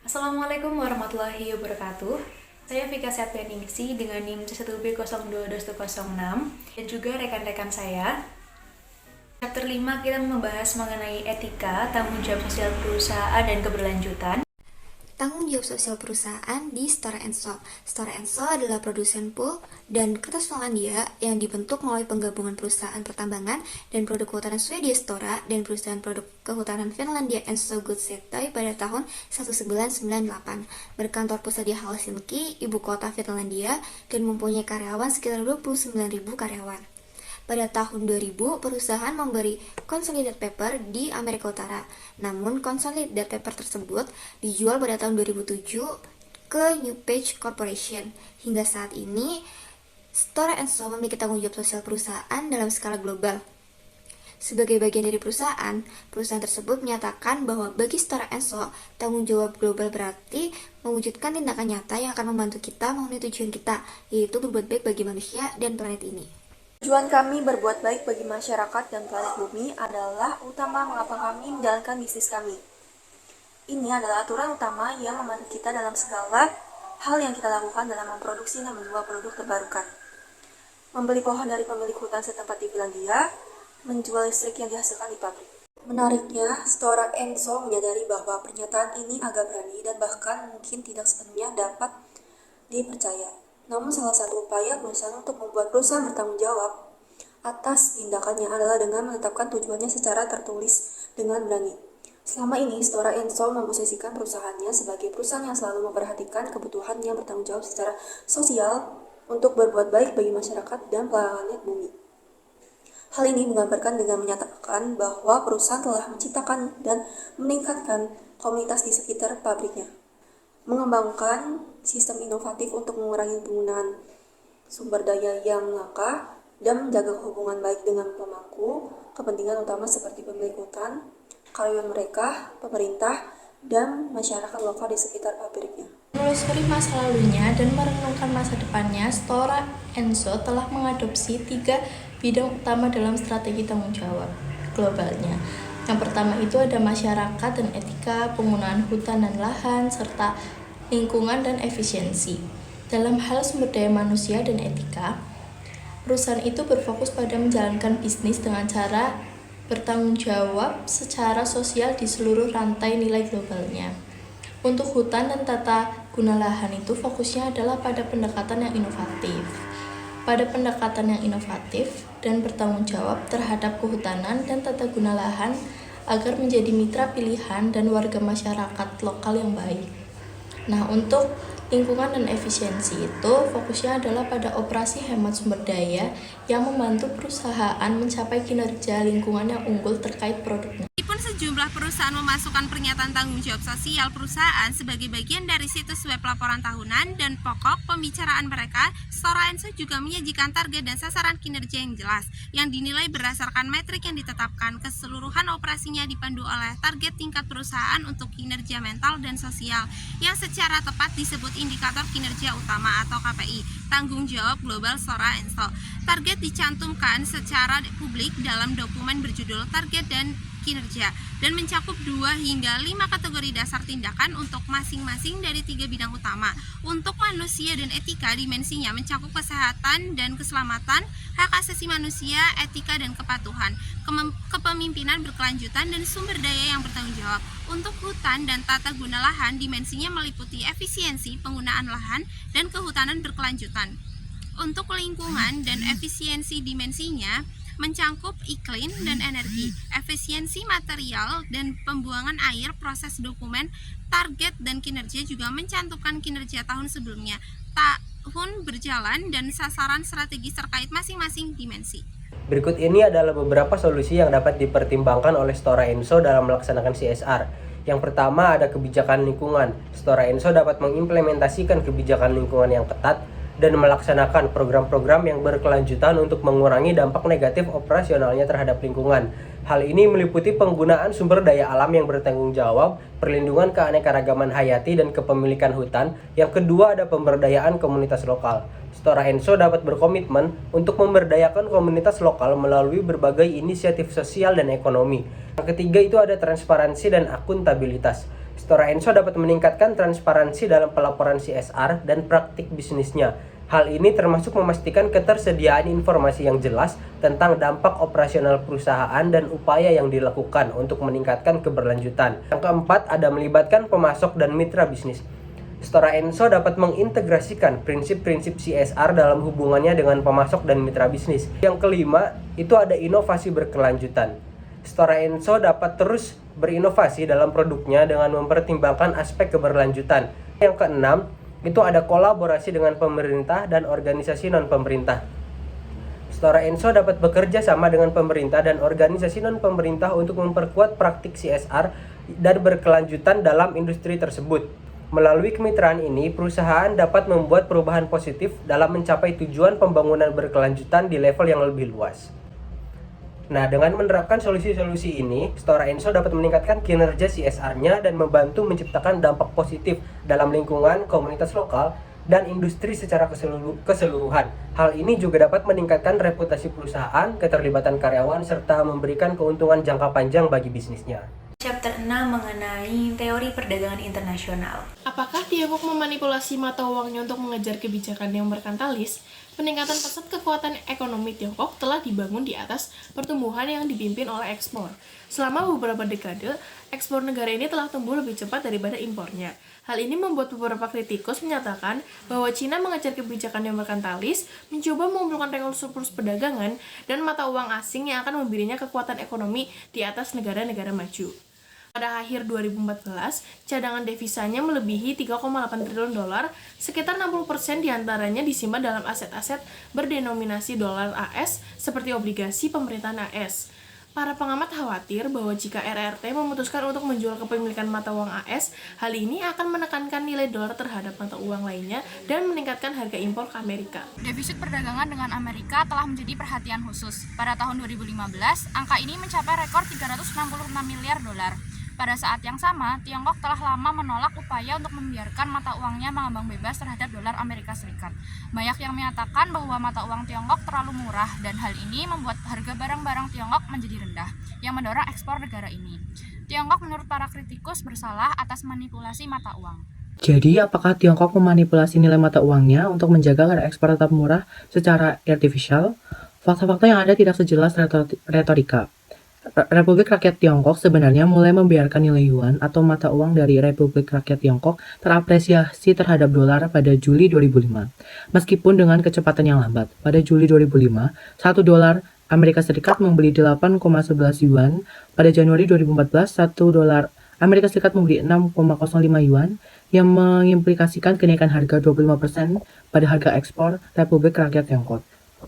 Assalamualaikum warahmatullahi wabarakatuh. Saya Vika Septianingsi dengan NIM C1B022106 dan juga rekan-rekan saya. Chapter 5 kita membahas mengenai etika, tanggung jawab sosial perusahaan dan keberlanjutan. Tanggung jawab sosial perusahaan di Stora Enso. Stora Enso adalah produsen pool dan kertas Finlandia yang dibentuk melalui penggabungan perusahaan pertambangan dan produk kehutanan Swedia Stora dan perusahaan produk kehutanan Finlandia Enso Gudsetai pada tahun 1998. Berkantor pusat di Helsinki, ibu kota Finlandia, dan mempunyai karyawan sekitar 29.000 karyawan. Pada tahun 2000, perusahaan memberi Consolidated Paper di Amerika Utara. Namun, Consolidated Paper tersebut dijual pada tahun 2007 ke NewPage Corporation. Hingga saat ini, Stora Enso memiliki tanggung jawab sosial perusahaan dalam skala global. Sebagai bagian dari perusahaan tersebut menyatakan bahwa bagi Stora Enso, tanggung jawab global berarti mewujudkan tindakan nyata yang akan membantu kita memenuhi tujuan kita, yaitu berbuat baik bagi manusia dan planet ini. Tujuan kami berbuat baik bagi masyarakat dan planet bumi adalah utama mengapa kami menjalankan bisnis kami. Ini adalah aturan utama yang membantu kita dalam segala hal yang kita lakukan dalam memproduksi dan menjual produk terbarukan. Membeli pohon dari pemilik hutan setempat di Finlandia, menjual listrik yang dihasilkan di pabrik. Menariknya, Stora Enso menyadari bahwa pernyataan ini agak berani dan bahkan mungkin tidak sepenuhnya dapat dipercaya. Namun salah satu upaya perusahaan untuk membuat perusahaan bertanggung jawab atas tindakannya adalah dengan menetapkan tujuannya secara tertulis dengan berani. Selama ini, Stora Enso memposisikan perusahaannya sebagai perusahaan yang selalu memperhatikan kebutuhan yang bertanggung jawab secara sosial untuk berbuat baik bagi masyarakat dan planet bumi. Hal ini menggambarkan dengan menyatakan bahwa perusahaan telah menciptakan dan meningkatkan komunitas di sekitar pabriknya, mengembangkan sistem inovatif untuk mengurangi penggunaan sumber daya yang langka, dan menjaga hubungan baik dengan pemangku kepentingan utama seperti pemilik hutan, karyawan mereka, pemerintah, dan masyarakat lokal di sekitar pabriknya. Menelusuri masa lalunya dan merenungkan masa depannya, Stora Enso telah mengadopsi 3 bidang utama dalam strategi tanggung jawab globalnya. Yang pertama itu ada masyarakat dan etika, penggunaan hutan dan lahan, serta lingkungan dan efisiensi. Dalam hal sumber daya manusia dan etika, perusahaan itu berfokus pada menjalankan bisnis dengan cara bertanggung jawab secara sosial di seluruh rantai nilai globalnya. Untuk hutan dan tata guna lahan itu fokusnya adalah pada pendekatan yang inovatif. Pada pendekatan yang inovatif dan bertanggung jawab terhadap kehutanan dan tata guna lahan agar menjadi mitra pilihan dan warga masyarakat lokal yang baik. Nah, untuk lingkungan dan efisiensi itu fokusnya adalah pada operasi hemat sumber daya yang membantu perusahaan mencapai kinerja lingkungan yang unggul terkait produknya. Meskipun sejumlah perusahaan memasukkan pernyataan tanggung jawab sosial perusahaan sebagai bagian dari situs web laporan tahunan dan pokok pembicaraan mereka, Stora Enso juga menyajikan target dan sasaran kinerja yang jelas, yang dinilai berdasarkan metrik yang ditetapkan. Keseluruhan operasinya dipandu oleh target tingkat perusahaan untuk kinerja mental dan sosial, yang secara tepat disebut indikator kinerja utama atau KPI, tanggung jawab global Stora Enso. Target dicantumkan secara publik dalam dokumen berjudul Target dan Kinerja dan mencakup 2 hingga 5 kategori dasar tindakan untuk masing-masing dari 3 bidang utama. Untuk manusia dan etika, dimensinya mencakup kesehatan dan keselamatan, hak asasi manusia, etika dan kepatuhan, kepemimpinan berkelanjutan, dan sumber daya yang bertanggung jawab. Untuk hutan dan tata guna lahan, dimensinya meliputi efisiensi penggunaan lahan dan kehutanan berkelanjutan. Untuk lingkungan dan efisiensi, dimensinya mencangkup iklim dan energi, efisiensi material dan pembuangan air, proses dokumen, target dan kinerja juga mencantumkan kinerja tahun sebelumnya, tahun berjalan, dan sasaran strategis terkait masing-masing dimensi. Berikut ini adalah beberapa solusi yang dapat dipertimbangkan oleh Stora Enso dalam melaksanakan CSR. Yang pertama ada kebijakan lingkungan. Stora Enso dapat mengimplementasikan kebijakan lingkungan yang ketat dan melaksanakan program-program yang berkelanjutan untuk mengurangi dampak negatif operasionalnya terhadap lingkungan. Hal ini meliputi penggunaan sumber daya alam yang bertanggung jawab, perlindungan keanekaragaman hayati dan kepemilikan hutan. Yang kedua ada pemberdayaan komunitas lokal. Stora Enso dapat berkomitmen untuk memberdayakan komunitas lokal melalui berbagai inisiatif sosial dan ekonomi. Yang ketiga itu ada transparansi dan akuntabilitas. Stora Enso dapat meningkatkan transparansi dalam pelaporan CSR dan praktik bisnisnya. Hal ini termasuk memastikan ketersediaan informasi yang jelas tentang dampak operasional perusahaan dan upaya yang dilakukan untuk meningkatkan keberlanjutan. Yang keempat, ada melibatkan pemasok dan mitra bisnis. Stora Enso dapat mengintegrasikan prinsip-prinsip CSR dalam hubungannya dengan pemasok dan mitra bisnis. Yang kelima, itu ada inovasi berkelanjutan. Stora Enso dapat terus berinovasi dalam produknya dengan mempertimbangkan aspek keberlanjutan. Yang keenam, itu ada kolaborasi dengan pemerintah dan organisasi non-pemerintah. Stora Enso dapat bekerja sama dengan pemerintah dan organisasi non-pemerintah untuk memperkuat praktik CSR dan berkelanjutan dalam industri tersebut. Melalui kemitraan ini, perusahaan dapat membuat perubahan positif dalam mencapai tujuan pembangunan berkelanjutan di level yang lebih luas. Nah, dengan menerapkan solusi-solusi ini, Stora Enso dapat meningkatkan kinerja CSR-nya dan membantu menciptakan dampak positif dalam lingkungan, komunitas lokal, dan industri secara keseluruhan. Hal ini juga dapat meningkatkan reputasi perusahaan, keterlibatan karyawan, serta memberikan keuntungan jangka panjang bagi bisnisnya. Chapter 6 mengenai teori perdagangan internasional. Apakah Tiongkok memanipulasi mata uangnya untuk mengejar kebijakan yang merkantilis? Peningkatan pesat kekuatan ekonomi Tiongkok telah dibangun di atas pertumbuhan yang dipimpin oleh ekspor. Selama beberapa dekade, ekspor negara ini telah tumbuh lebih cepat daripada impornya. Hal ini membuat beberapa kritikus menyatakan bahwa Cina mengejar kebijakan yang merkantilis, mencoba mengumpulkan surplus perdagangan dan mata uang asing yang akan memberinya kekuatan ekonomi di atas negara-negara maju. Pada akhir 2014, cadangan devisanya melebihi 3,8 triliun dolar, sekitar 60% diantaranya disimpan dalam aset-aset berdenominasi dolar AS seperti obligasi pemerintahan AS. Para pengamat khawatir bahwa jika RRT memutuskan untuk menjual kepemilikan mata uang AS, hal ini akan menekankan nilai dolar terhadap mata uang lainnya dan meningkatkan harga impor ke Amerika. Defisit perdagangan dengan Amerika telah menjadi perhatian khusus. Pada tahun 2015, angka ini mencapai rekor 366 miliar dolar. Pada saat yang sama, Tiongkok telah lama menolak upaya untuk membiarkan mata uangnya mengambang bebas terhadap dolar Amerika Serikat. Banyak yang menyatakan bahwa mata uang Tiongkok terlalu murah dan hal ini membuat harga barang-barang Tiongkok menjadi rendah, yang mendorong ekspor negara ini. Tiongkok menurut para kritikus bersalah atas manipulasi mata uang. Jadi, apakah Tiongkok memanipulasi nilai mata uangnya untuk menjaga agar ekspor tetap murah secara artifisial? Fakta-fakta yang ada tidak sejelas retorika. Republik Rakyat Tiongkok sebenarnya mulai membiarkan nilai yuan atau mata uang dari Republik Rakyat Tiongkok terapresiasi terhadap dolar pada Juli 2005. Meskipun dengan kecepatan yang lambat, pada Juli 2005, 1 dolar Amerika Serikat membeli 8,11 yuan. Pada Januari 2014, 1 dolar Amerika Serikat membeli 6,05 yuan, yang mengimplikasikan kenaikan harga 25% pada harga ekspor Republik Rakyat Tiongkok.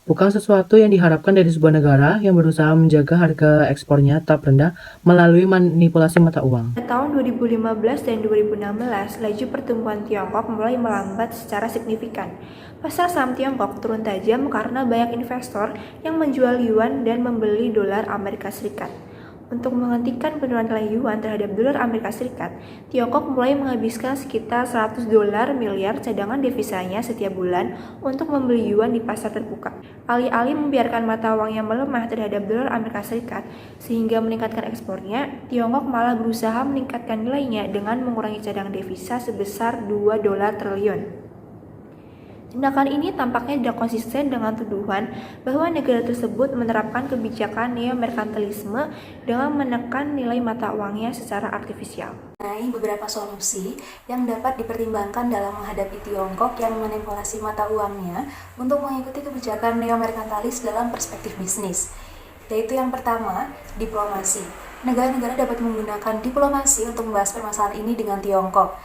Bukan sesuatu yang diharapkan dari sebuah negara yang berusaha menjaga harga ekspornya tetap rendah melalui manipulasi mata uang. Pada tahun 2015 dan 2016, laju pertumbuhan Tiongkok mulai melambat secara signifikan. Pasar saham Tiongkok turun tajam karena banyak investor yang menjual yuan dan membeli dolar Amerika Serikat. Untuk menghentikan penurunan nilai yuan terhadap dolar Amerika Serikat, Tiongkok mulai menghabiskan sekitar 100 dolar miliar cadangan devisanya setiap bulan untuk membeli yuan di pasar terbuka. Alih-alih membiarkan mata uangnya melemah terhadap dolar Amerika Serikat sehingga meningkatkan ekspornya, Tiongkok malah berusaha meningkatkan nilainya dengan mengurangi cadangan devisa sebesar 2 dolar triliun. Tindakan ini tampaknya tidak konsisten dengan tuduhan bahwa negara tersebut menerapkan kebijakan neo-merkantilisme dengan menekan nilai mata uangnya secara artifisial. Beberapa solusi yang dapat dipertimbangkan dalam menghadapi Tiongkok yang memanipulasi mata uangnya untuk mengikuti kebijakan neo-merkantilis dalam perspektif bisnis. Yaitu yang pertama, diplomasi. Negara-negara dapat menggunakan diplomasi untuk membahas permasalahan ini dengan Tiongkok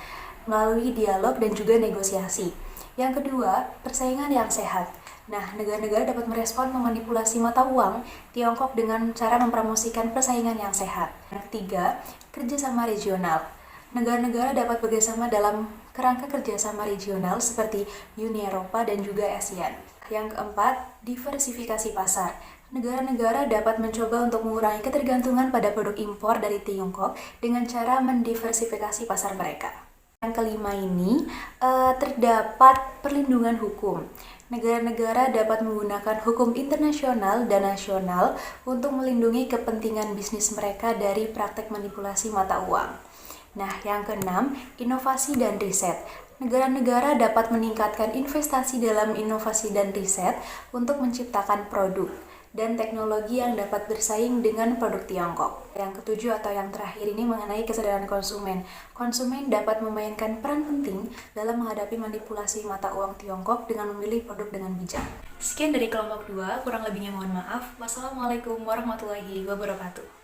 melalui dialog dan juga negosiasi. Yang kedua, persaingan yang sehat. Nah, negara-negara dapat merespon memanipulasi mata uang Tiongkok dengan cara mempromosikan persaingan yang sehat. Yang ketiga, kerjasama regional. Negara-negara dapat bekerjasama dalam kerangka kerjasama regional seperti Uni Eropa dan juga ASEAN. Yang keempat, diversifikasi pasar. Negara-negara dapat mencoba untuk mengurangi ketergantungan pada produk impor dari Tiongkok dengan cara mendiversifikasi pasar mereka. Yang kelima ini, terdapat perlindungan hukum. Negara-negara dapat menggunakan hukum internasional dan nasional untuk melindungi kepentingan bisnis mereka dari praktek manipulasi mata uang. Nah, yang keenam, inovasi dan riset. Negara-negara dapat meningkatkan investasi dalam inovasi dan riset untuk menciptakan produk dan teknologi yang dapat bersaing dengan produk Tiongkok. Yang ketujuh atau yang terakhir ini mengenai kesadaran konsumen. Konsumen dapat memainkan peran penting dalam menghadapi manipulasi mata uang Tiongkok dengan memilih produk dengan bijak. Sekian dari kelompok 2, kurang lebihnya mohon maaf. Wassalamualaikum warahmatullahi wabarakatuh.